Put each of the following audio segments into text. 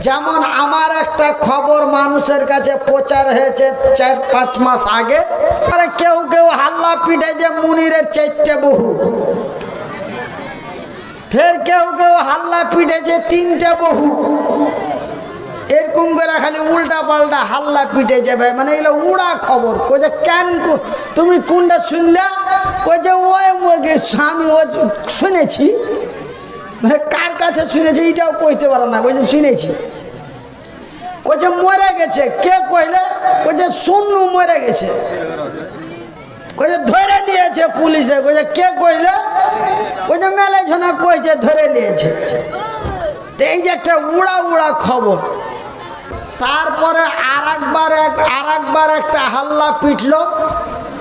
যেমন আমার একটা খবর মানুষের কাছে প্রচার হয়েছে 4-5 মাস আগে, কেউ কেউ হাল্লা পিটে যে মুনিরের 4টে বহু, ফের কেউ কেউ হাল্লা পিটে যে 3টে বহু, এরকম করে খালি উল্টা পাল্টা হাল্লা পিটে যাবে। মানে এগুলো উড়া খবর। কই যে কেন তুমি কোনটা শুনলে? কই যে ওই আমি ও শুনেছি। মানে কার কাছে শুনেছি এটাও কইতে পারে না। কই যে শুনেছি। কই যে মরে গেছে। কে কইলে? কই যে শুনলু মরে গেছে। কই যে ধরে নিয়েছে পুলিশে। কই যে কে কইলে? কই যে মেলে ঝনা কইছে ধরে নিয়েছে। এই যে একটা উড়া উড়া খবর। তারপরে আরেকবার একটা হাল্লা পিটলো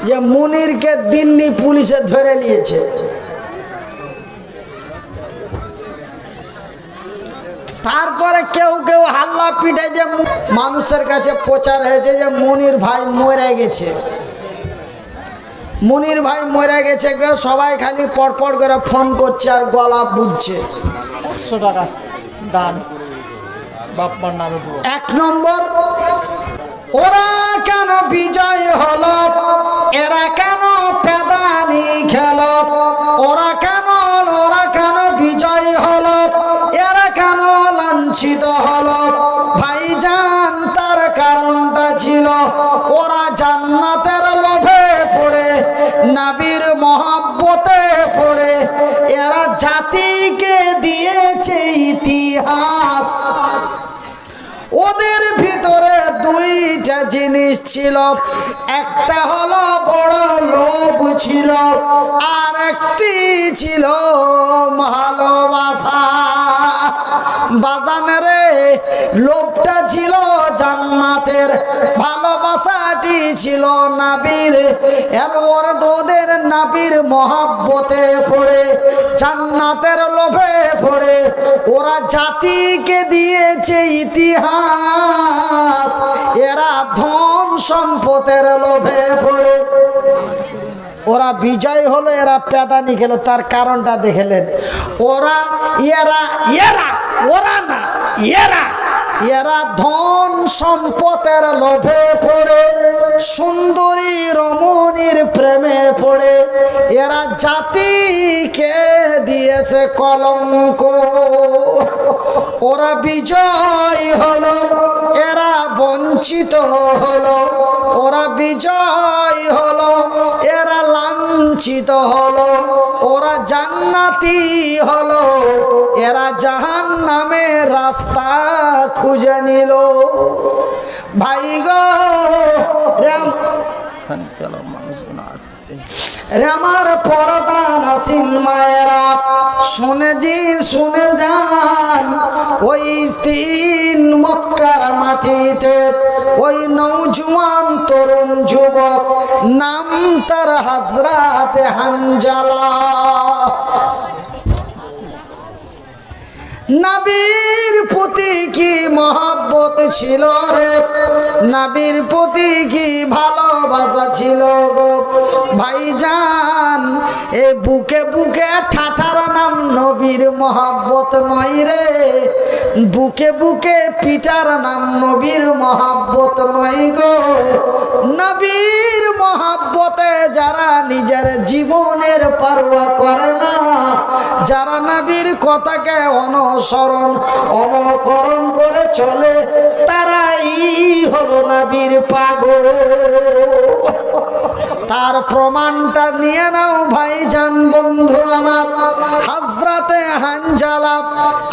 যে মুনিরকে দিল্লি পুলিশে ধরে নিয়েছে। তারপরে কেউ কেউ হাল্লা পিটে যে মানুষের কাছে প্রচার হয়েছে যে মুনির ভাই মরে গেছে, মুনির ভাই মরে গেছে। সবাই খালি পরপর করে ফোন করছে আর গলা বুঝছে। 100 টাকা দান বাপ্পার নামে। 1 নম্বর, ওরা কেন বিজয় হলো? এরা কেন পেদানি খেল? ওরা কেন বিজয় হলো? এরা কেন লাঞ্ছিত হলো? ভাইজান তার কারণটা ছিল ওরা জান্নাতের লোভে পড়ে, নবীর মহব্বতে পড়ে এরা জাতিকে দিয়েছে ইতিহাস। ওদের ভিতরে 2টা জিনিস ছিল, একটা হলো বড় লোভ ছিল, আর একটি ছিল ভালোবাসা। বাজানে লোভটা ছিল জান্নাতের, ভালোবাসাটি ছিল নবীর। ওদের নবীর মহব্বতে পড়ে, জান্নাতের লোভে পড়ে ওরা জাতিকে দিয়েছে ইতিহাস। এরা ধন সম্পদের লোভে পড়ে ওরা বিজয় হলো, এরা পেদানি খেলো। তার কারণটা দেখলেন, এরা ধন সম্পদের লোভে পড়ে, সুন্দরী রমণীর প্রেমে পড়ে এরা জাতিকে দিয়েছে কলঙ্ক। ওরা বিজয় হলো, এরা বঞ্চিত হলো। ওরা বিজয় হলো, এরা লাঞ্ছিত হলো। ওরা জান্নাতি হলো, এরা জাহান্নামের রাস্তা খুঁজে নিল। ভাই গো আমার পরদা নাসিন মায়েরা, শুনে যান ওই 3 মক্কার মাটিতে ওই নওজোয়ান তরুণ যুবক, নাম তার হযরত হানজালা। নবীর প্রতি কি মহব্বত ছিল রে, নবীর প্রতি কি ভালোবাসা ছিল গো ভাইজান। এ বুকে বুকে ঠাঠার নাম নবীর মহব্বত নয় রে, বুকে বুকে পিটার নাম নবীর মহব্বত নয় গো। নবীর মহব্বতে যারা নিজের জীবনের পরোয়া করে না, যারা নবীর কথাকে অনুকরণ করে চলে, তারাই হলো নবীর পাগল। তার প্রমাণটা নিয়ে নাও ভাইজান বন্ধু আমার। হযরতে হানজালা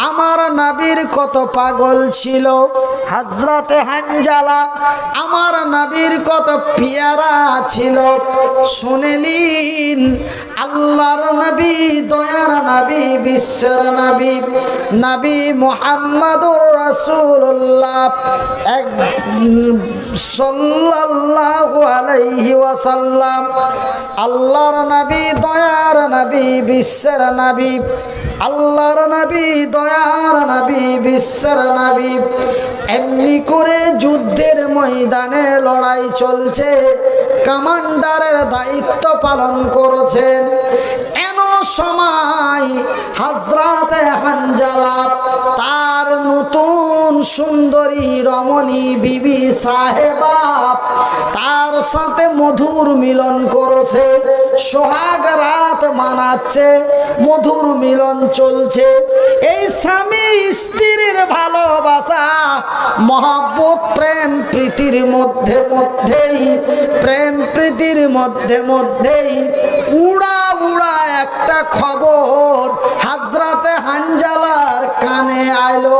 আমার নবীর কত পাগল ছিল, হযরতে হানজালা আমার নবীর কত পিয়ারা ছিল। শুনলেন আল্লাহর নবী, দয়ার নবী, বিশ্বের নবী, নবী মুহাম্মদুর রাসূলুল্লাহ সাল্লাল্লাহু আলাইহি ওয়াসাল্লাম, আল্লাহর নবী, দয়ার নবী, বিশ্বের নবী, আল্লাহর নবী, দয়ার নবী, বিশ্বের নবী। এমনি করে যুদ্ধের ময়দানে লড়াই চলছে, কমান্ডারের দায়িত্ব পালন করেছেন। সময় হযরতে হানজালা তার নতুন সুন্দরী রমণী বিবি সাহেবা তার সাথে মধুর মিলন করেছে, সোহাগ রাত মানাচ্ছে, মধুর মিলন চলছে। এই স্বামী স্ত্রীর ভালোবাসা মহব্বত প্রেম প্রীতির মধ্যে মধ্যেই উড়া উড়া একটা খবর হযরতে হানজালার কানে আইলো।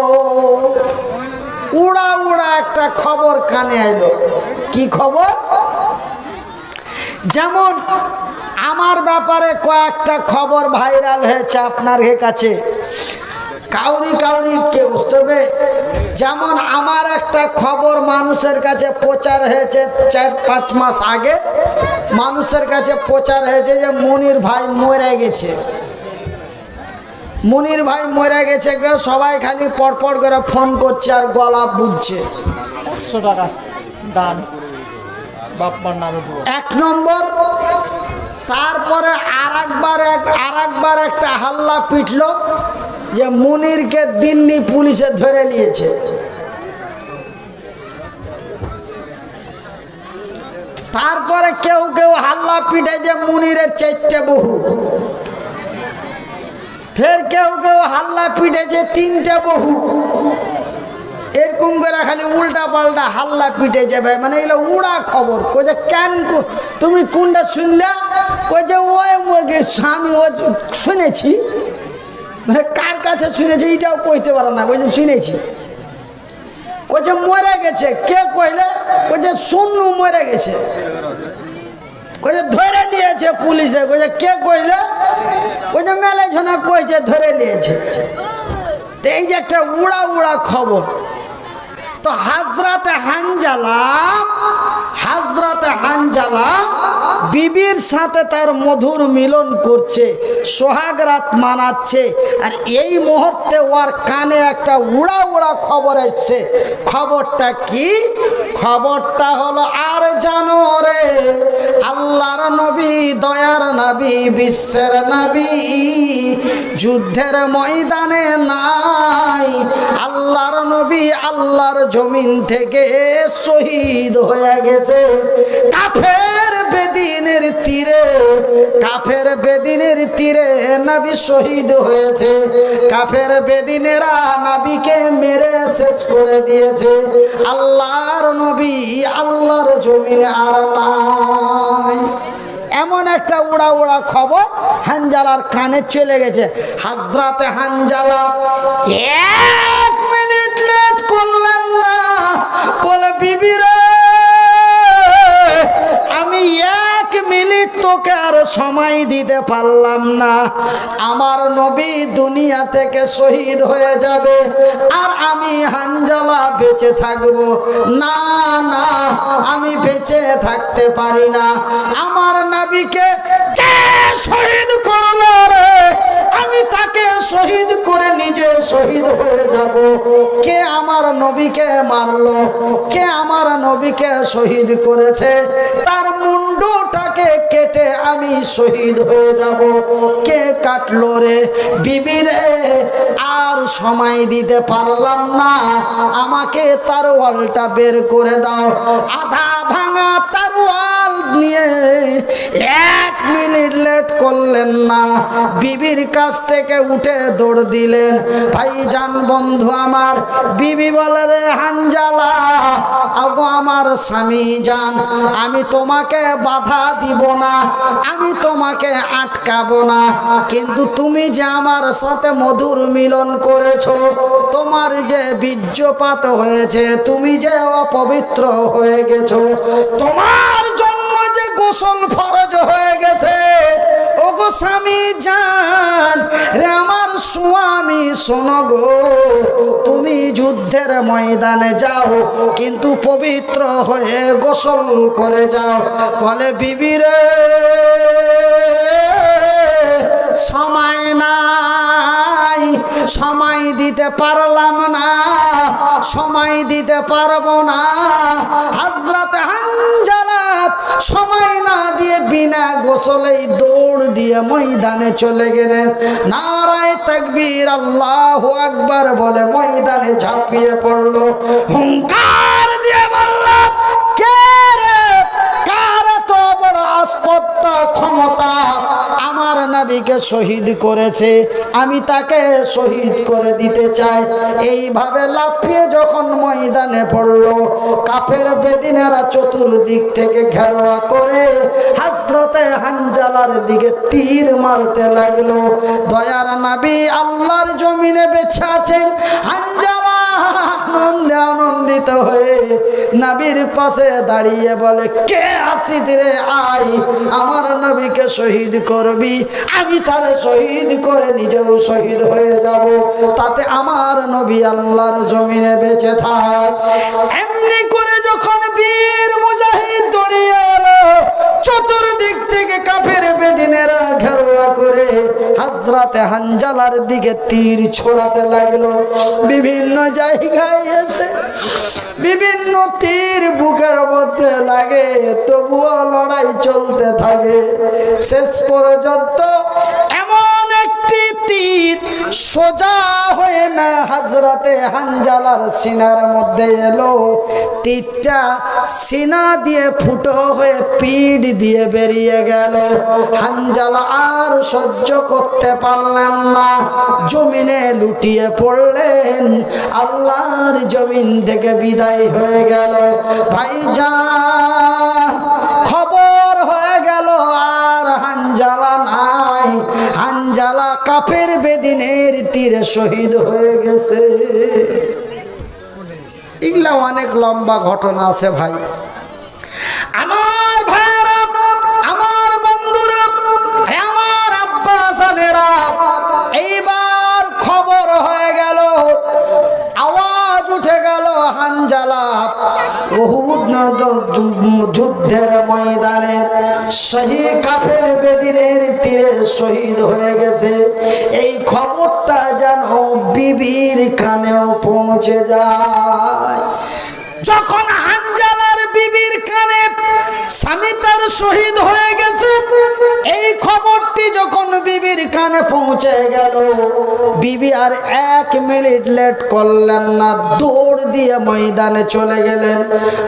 উড়া উড়া একটা খবর কানে আইলো। কি খবর? যেমন আমার ব্যাপারে কয়েকটা খবর ভাইরাল হয়েছে আপনার কাছে, কাউরি কেউ, তবে যেমন আমার একটা খবর মানুষের কাছে প্রচার হয়েছে 4-5 মাস আগে, মানুষের কাছে প্রচার হয়েছে যে মনির ভাই মরে গেছে। মনির ভাই মরে গেছে, সবাই খালি পড়পড় করে ফোন করছে আর গলা বুঝছে। 100 টাকা দান বাপ্পার নামে দেবো। 1 নম্বর। তারপরে আরেকবার একটা হাল্লা পিটলো যে মুনিরকে দিল্লি পুলিশে ধরে নিয়েছে। তারপরে কেউ হাল্লা পিটে যে মুনিরের 4টে বহু, ফের কেউ হাল্লা পিটেছে 3টে বহু। এরকম করে খালি উল্টা পাল্টা হাল্লা পিটে যাবে, মানে এগুলো উড়া খবর। কইছে কেন তুমি কোনটা শুনলে? কইছে ওই স্বামী ও শুনেছি, মানে কার কাছে শুনেছে এটাও কইতে পারে না, কইছে শুনেছি। কইছে মরে গেছে। কে কইলে? কইছে সুন্নু মরে গেছে। কইছে ধরে নিয়েছে পুলিশে। কইছে কে কইলে? কইছে মেলে ঝনা কইছে ধরে নিয়েছে। তো এই যে একটা উড়া উড়া খবর। তো হযরতে হানজালা বিবির সাথে তার মধুর মিলন করছে, সোহাগ রাত মানাচ্ছে, আর এই মুহূর্তে ওর কানে একটা উড়া উড়া খবর আসছে। খবরটা কি? খবরটা হলো, আর জানো রে আল্লাহর নবী, দয়ার নবী, বিশ্বের নবী যুদ্ধের ময়দানে নাই। আল্লাহর নবী আল্লাহর জমিন থেকে শহীদ হয়ে গেছে কাফের বেদিনের তীরে নবী শহীদ হয়েছে। কাফের বেদিনেরা নবীকে মেরে শেষ করে দিয়েছে। আল্লাহর নবী আল্লাহর জমিনে আর নাই। এমন একটা উড়া উড়া খবর হানজালার কানে চলে গেছে। হযরতে হানজালা 1 মিনিট লেট করলেন না, বলে বিবি রে আমি 1 মিনিট তোকে আর সময় দিতে পারলাম না। আমার নবী দুনিয়া থেকে শহীদ হয়ে যাবে আর আমি হানজালা বেঁচে থাকবো। না না, আমি বেঁচে থাকতে পারি না। আমার নবীকে কে শহীদ করলো রে? আমি তাকে শহীদ করে নিজে শহীদ হয়ে যাব। কে আমার নবীকে মারলো? কে আমার নবীকে শহীদ করেছে? তার মুন্ডটাকে কেটে আমি শহীদ হয়ে যাব। কে কাটলো রে? বিবি রে আর সময় দিতে পারলাম না, আমাকে তরোয়ালটা বের করে দাও। আধা ভাঙা তরোয়াল নিয়ে 1 মিনিট লেট করলেন না, বিবির কাছ থেকে উঠে দৌড় দিলেন। ভাইজান বন্ধু আমার, বিবি বলে রে হানজালা, আগো আমার স্বামী জান, আমি তোমাকে বাধা দিব না, আমি তোমাকে আটকাবো না, কিন্তু তুমি যে আমার সাথে মধুর মিলন করেছো, তোমার যে বীর্যপাত হয়েছে, তুমি যে অপবিত্র হয়ে গেছো, তোমার জন্য যে গোসল ফরজ হয়ে গেছে, ও গো স্বামী জান রে আমার স্বামী, শোনো গো, তুমি যুদ্ধের ময়দানে যাও কিন্তু পবিত্র হয়ে গোসল করে যাও। বলে বিবি রে সময় নাই, সময় দিতে পারলাম না, সময় দিতে পারবো না। হযরত হানজালা সময় না দিয়ে বিনা গোসলেই দৌড় দিয়ে ময়দানে চলে গেলেন। নারায়ে তাকবীর, আল্লাহু আকবার বলে ময়দানে ঝাঁপিয়ে পড়ল। হুঙ্কার দিয়ে বলল, কে রে, কার তো বড় আস্পর্ধা ক্ষমতা আমার নবীকে শহীদ করেছে, আমি তাকে শহীদ করে দিতে চাই। এইভাবে লাফিয়ে যখন ময়দানে পড়ল, কাফের বেদিনেরা চতুর্দিক থেকে ঘেরোয়া করে হযরতে হানজালার দিকে তীর মারতে লাগলো। দয়ার নবী আল্লাহর জমিনে বেঁচে আছেন। হানজালা আনন্দে আনন্দিত হয়ে নবীর পাশে দাঁড়িয়ে বলে, কে আসিস রে, আয় আমার নবীকে শহীদ করবি, আমি তারে শহীদ করে নিজেও শহীদ হয়ে যাব, তাতে আমার নবী আল্লাহর জমিনে বেঁচে থাক। এমনি করে যখন বীর মুজাহিদ দৌড়িয়ে এলো, চতুর্দিক থেকে কাফের বেদিনেরা ঘেরোয়া করে হযরতে হানজালার দিকে তীর ছোড়াতে লাগলো। বিভিন্ন জায়গায় এসে বিভিন্ন তীর বুকের মধ্যে লাগে, তবুও লড়াই চলতে থাকে। শেষ পর্যন্ত এমন একটি তীর সোজা হয়ে না হযরতে হানজালার সিনার মধ্যে এলো। তীরটা সিনা দিয়ে ফুটো হয়ে পিঠ দিয়ে বেরিয়ে গেল। হানজালা আর সহ্য করতে পারলেন না, জমিনে লুটিয়ে পড়লেন, আল্লাহর জমিন থেকে বিদায় হয়ে গেল। ভাইজান, খবর হয়ে গেল আর হানজালা নাই, হানজালা কাফের বেদিনের তীরে শহীদ হয়ে গেছে। এগুলা অনেক লম্বা ঘটনা আছে ভাই। আমার ভাইরা, আমার বন্ধুরা, আমার আব্বা জানেরা, এইবার খবর হয়ে গেল, আওয়াজ উঠে গেল, হানজালা উহুদ যুদ্ধের ময়দানে সেই কাফের বেদিনের তীরে শহীদ হয়ে গেছে। এই খবরটা যেন বিবির কানেও পৌঁছে যায়। যখন হানজালার বিবির কানে স্বামী তার শহীদ হয়ে গেছে, এই খবরটি যখন বিবির কানে পৌঁছে গেল, বিবি আর 1 মিনিট লেট করলেন না, দৌড় দিয়ে ময়দানে চলে গেলেন।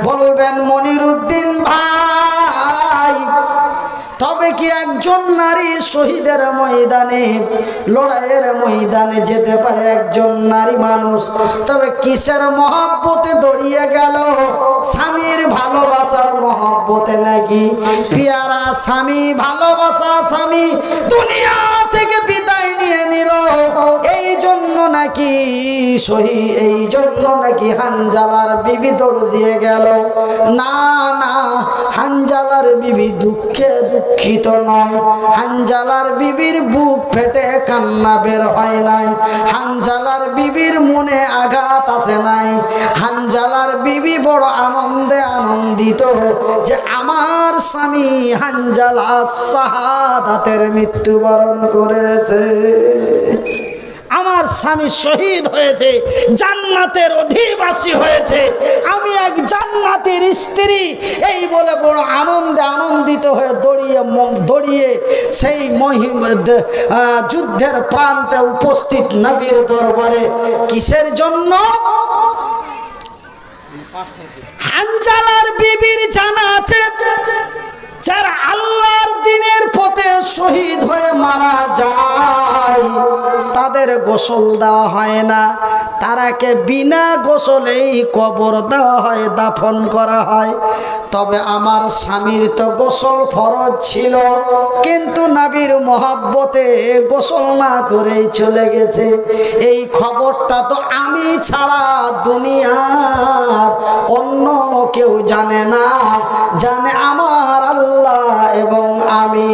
বলবেন মনিরউদ্দিন ভাই, তবে কি একজন নারী শহীদের ময়দানে, লড়াইয়ের ময়দানে যেতে পারে একজন নারী মানুষ? তবে কিসের মহব্বতে দৌড়িয়ে গেল? স্বামীর ভালোবাসার মহব্বতে নাকি? পিয়ারা স্বামী, ভালোবাসা স্বামী দুনিয়া থেকে বিদায় নিয়ে নিল, এই জন্য নাকি এই জন্য নাকি হানজালার বিবি দৌড় দিয়ে গেল? না না, হানজালার বিবি দুঃখে দুঃখিত নয়, হানজালার বিবির বুক ফেটে কান্না বের হয় নাই, হানজালার বিবির মনে আঘাত আসে নাই, হানজালার বিবি বড় আনন্দে আনন্দিত যে আমার স্বামী হানজালা শাহাদাতের মৃত্যুবরণ করেছে, আমার স্বামী শহীদ হয়েছে, জান্নাতের অধিবাসী হয়েছে, আমি এক জান্নাতের স্ত্রী, এই বলে বড় আনন্দে আনন্দিত হয়ে দৌড়িয়ে সেই যুদ্ধের প্রান্তে উপস্থিত নবীর দরবারে। কিসের জন্য? হানজালার বিবির জানা আছে, যারা আল্লাহর দ্বীনের পথে শহীদ হয়ে মারা যায় তাদের গোসল দেওয়া হয় না, তারাকে বিনা গোসলেই কবর দেওয়া হয়, দাফন করা হয়। তবে আমার স্বামীর তো গোসল ফরজ ছিল, কিন্তু নবীর মহব্বতে গোসল না করেই চলে গেছে। এই খবরটা তো আমি ছাড়া দুনিয়ার অন্য কেউ জানে না, জানে আমার আল্লাহ এবং আমি।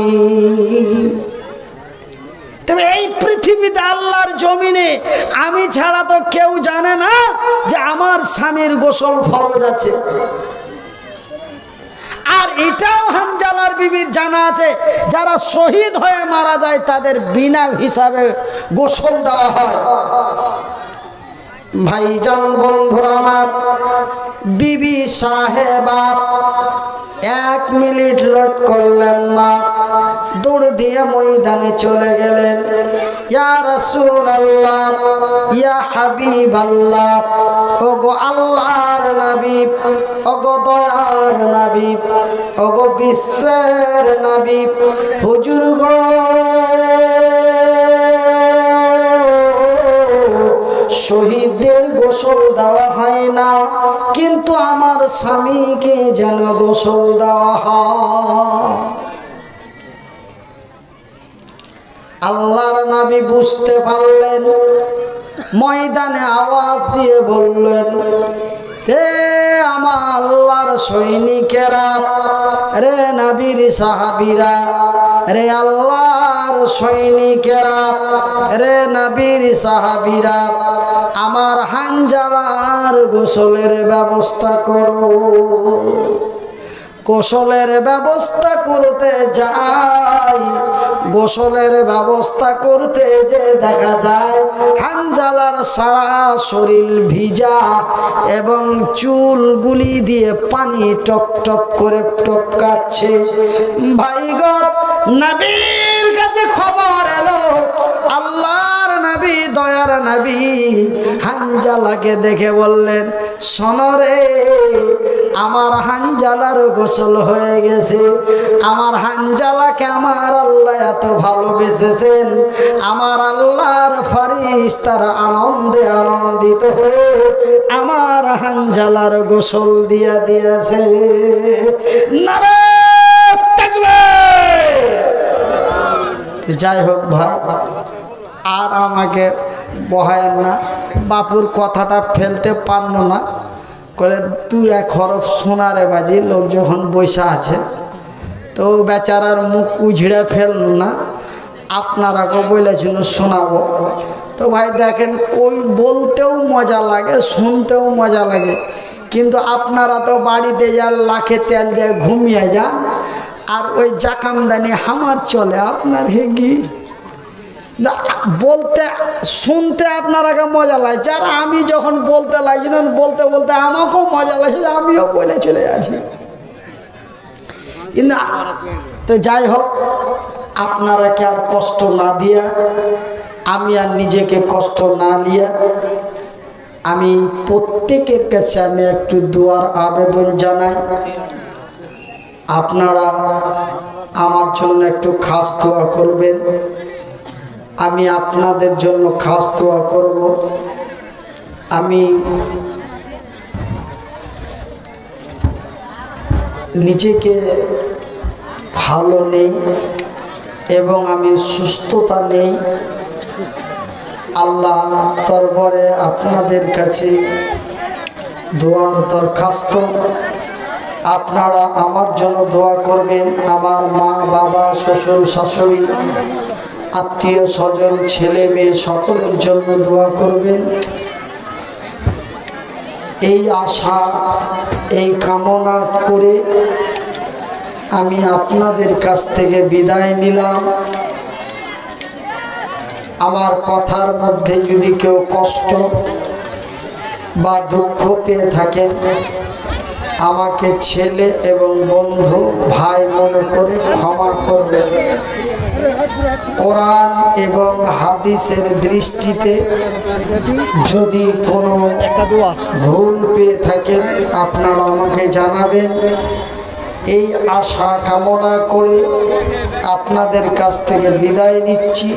তবে এই পৃথিবীতে আল্লাহর জমিনে আমি ছাড়া তো কেউ জানে না যে আমার স্বামীর গোসল ফরজ আছে। আর এটাও হানজালার বিবির জানা আছে, যারা শহীদ হয়ে মারা যায় তাদের বিনা হিসাবে গোসল দেওয়া হয়। ভাইজান, বন্ধুরা আমার, বিবি সাহেবা 1 মিনিট লট করলেন না, দৌড় দিয়ে ময়দানে চলে গেলেন। ইয়া রাসূলুল্লাহ, ইয়া হাবিবাল্লাহ, ওগো আল্লাহর নবী, ওগো দয়ার নবী, ওগো বিশ্বের নবী, হুজুর গো, শহীদদের গোসল দেওয়া হয় না, কিন্তু আমার স্বামীকে যেন গোসল দেওয়া হয়। আল্লাহর নবী বুঝতে পারলেন, ময়দানে আওয়াজ দিয়ে বললেন, রে আমার আল্লাহর সৈনিকেরা, রে নবীর সাহাবীরা, রে আল্লাহর সৈনিকেরা, রে নবীর সাহাবীরা, আমার হানজালার গোসলের ব্যবস্থা করো। গোসলের ব্যবস্থা করতে যাই, গোসলের ব্যবস্থা করতে যে দেখা যায় হানজালার সারা শরীর ভিজা এবং চুলগুলি দিয়ে পানি টপ টপ করে টপকাচ্ছে। ভাইগণ, নবীর কাছে খবর এলো, আল্লাহর নবী, দয়ার নবী হানজালাকে দেখে বললেন, শোনরে, আমার হানজালার গোসল হয়ে গেছে। আমার হানজালাকে আমার আল্লাহ এত ভালোবেসেছেন, আমার আল্লাহর ফেরেশতারা আনন্দে আনন্দিত হয়ে আমার হানজালার গোসল দিয়া দিয়েছে। নারে তাকবীর! যাই হোক ভাই, আর আমাকে বহায়েন না, বাপুর কথাটা ফেলতে পারলো না, করে তুই 1 হরফ শোনারে বাজি। লোক যখন বৈশা আছে তো বেচারার মুখ উঝড়ে ফেলল না, আপনারাকে বলেছিল শোনাবো। তো ভাই দেখেন, কই বলতেও মজা লাগে, শুনতেও মজা লাগে, কিন্তু আপনারা তো বাড়িতে যান, লাখে তেল দিয়ে ঘুমিয়ে যান, আর ওই জাকামদানি হামার চলে আপনার হেগি না। বলতে শুনতে আপনারাকে মজা লাগছে, আর আমি যখন বলতে লাগছি, তখন বলতে বলতে আমাকেও মজা লাগছে, আমিও বলে চলে যাচ্ছি। না, তো যাই হোক, আপনারাকে আর কষ্ট না দিয়া, আমি আর নিজেকে কষ্ট না নিয়া, আমি প্রত্যেকের কাছে আমি একটু দোয়ার আবেদন জানাই। আপনারা আমার জন্য একটু খাস দোয়া করবেন, আমি আপনাদের জন্য খাস দোয়া করব। আমি নিজেকে ভালো নেই এবং আমি সুস্থতা নেই। আল্লাহ দরবারে আপনাদের কাছে দোয়ার দরখাস্ত, আপনারা আমার জন্য দোয়া করবেন। আমার মা, বাবা, শ্বশুর, শাশুড়ি, আত্মীয় স্বজন, ছেলে মেয়ে সকলের জন্য দোয়া করবেন। এই আশা, এই কামনা করে আমি আপনাদের কাছ থেকে বিদায় নিলাম। আমার কথার মধ্যে যদি কেউ কষ্ট বা দুঃখ পেয়ে থাকেন, আমাকে ছেলে এবং বন্ধু, ভাই মনে করে ক্ষমা করবেন। কোরআন এবং হাদিসের দৃষ্টিতে যদি কোনো ভুল পেয়ে থাকেন, আপনারা আমাকে জানাবেন। এই আশা কামনা করে আপনাদের কাছ থেকে বিদায় নিচ্ছি।